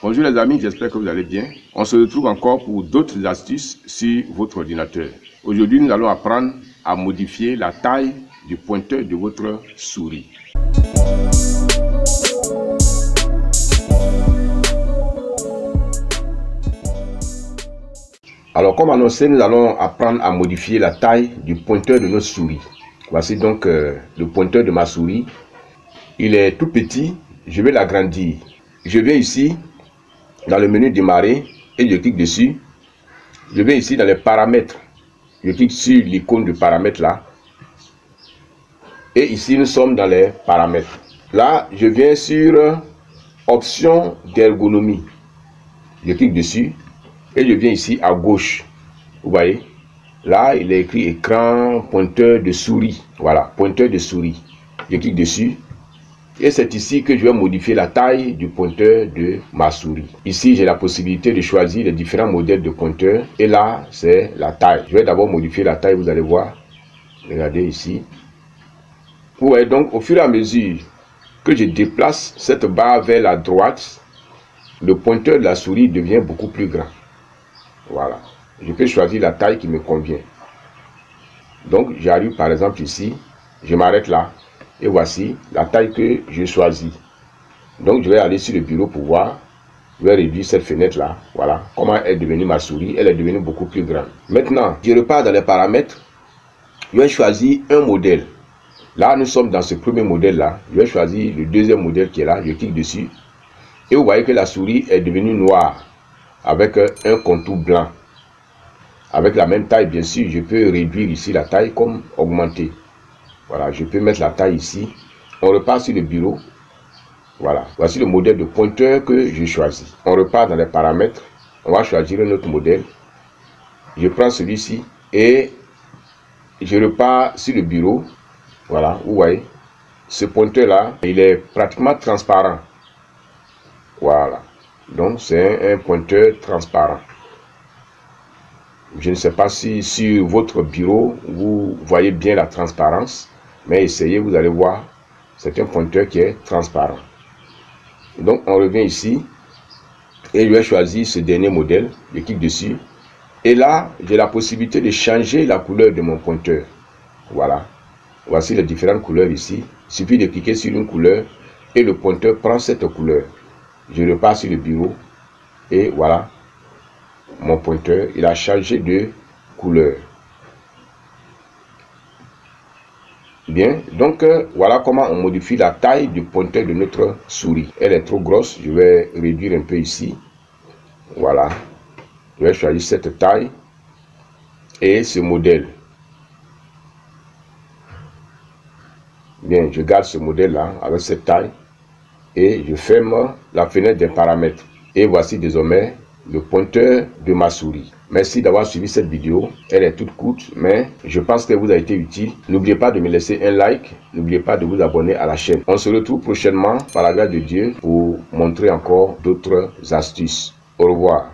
Bonjour les amis, j'espère que vous allez bien. On se retrouve encore pour d'autres astuces sur votre ordinateur. Aujourd'hui, nous allons apprendre à modifier la taille du pointeur de votre souris. Alors, comme annoncé, nous allons apprendre à modifier la taille du pointeur de notre souris. Voici donc le pointeur de ma souris. Il est tout petit, je vais l'agrandir. Je viens ici dans le menu démarrer et je clique dessus. Je vais ici dans les paramètres. Je clique sur l'icône de paramètres là. Et ici nous sommes dans les paramètres. Là, je viens sur option d'ergonomie. Je clique dessus et je viens ici à gauche. Vous voyez, là il est écrit écran pointeur de souris. Voilà, pointeur de souris. Je clique dessus. Et c'est ici que je vais modifier la taille du pointeur de ma souris. Ici, j'ai la possibilité de choisir les différents modèles de pointeur. Et là, c'est la taille. Je vais d'abord modifier la taille, vous allez voir. Regardez ici. Vous voyez donc, au fur et à mesure que je déplace cette barre vers la droite, le pointeur de la souris devient beaucoup plus grand. Voilà. Je peux choisir la taille qui me convient. Donc, j'arrive par exemple ici. Je m'arrête là. Et voici la taille que je choisis. Donc je vais aller sur le bureau pour voir. Je vais réduire cette fenêtre là. Voilà comment est devenue ma souris. Elle est devenue beaucoup plus grande. Maintenant, je repars dans les paramètres. Je vais choisir un modèle. Là, nous sommes dans ce premier modèle là. Je vais choisir le deuxième modèle qui est là. Je clique dessus. Et vous voyez que la souris est devenue noire. Avec un contour blanc. Avec la même taille, bien sûr, je peux réduire ici la taille comme augmenter. Voilà, je peux mettre la taille ici. On repart sur le bureau. Voilà, voici le modèle de pointeur que je choisis. On repart dans les paramètres. On va choisir un autre modèle. Je prends celui-ci et je repars sur le bureau. Voilà, vous voyez. Ce pointeur-là, il est pratiquement transparent. Voilà. Donc, c'est un pointeur transparent. Je ne sais pas si sur votre bureau, vous voyez bien la transparence. Mais essayez, vous allez voir, c'est un pointeur qui est transparent. Donc on revient ici et je vais choisir ce dernier modèle. Je clique dessus et là j'ai la possibilité de changer la couleur de mon pointeur. Voilà, voici les différentes couleurs ici. Il suffit de cliquer sur une couleur et le pointeur prend cette couleur. Je repars sur le bureau et voilà, mon pointeur il a changé de couleur. Bien, donc voilà comment on modifie la taille du pointeur de notre souris. Elle est trop grosse, je vais réduire un peu ici. Voilà, je vais choisir cette taille et ce modèle. Bien, je garde ce modèle là avec cette taille et je ferme la fenêtre des paramètres. Et voici désormais le pointeur de ma souris. Merci d'avoir suivi cette vidéo. Elle est toute courte, mais je pense qu'elle vous a été utile. N'oubliez pas de me laisser un like. N'oubliez pas de vous abonner à la chaîne. On se retrouve prochainement, par la grâce de Dieu, pour montrer encore d'autres astuces. Au revoir.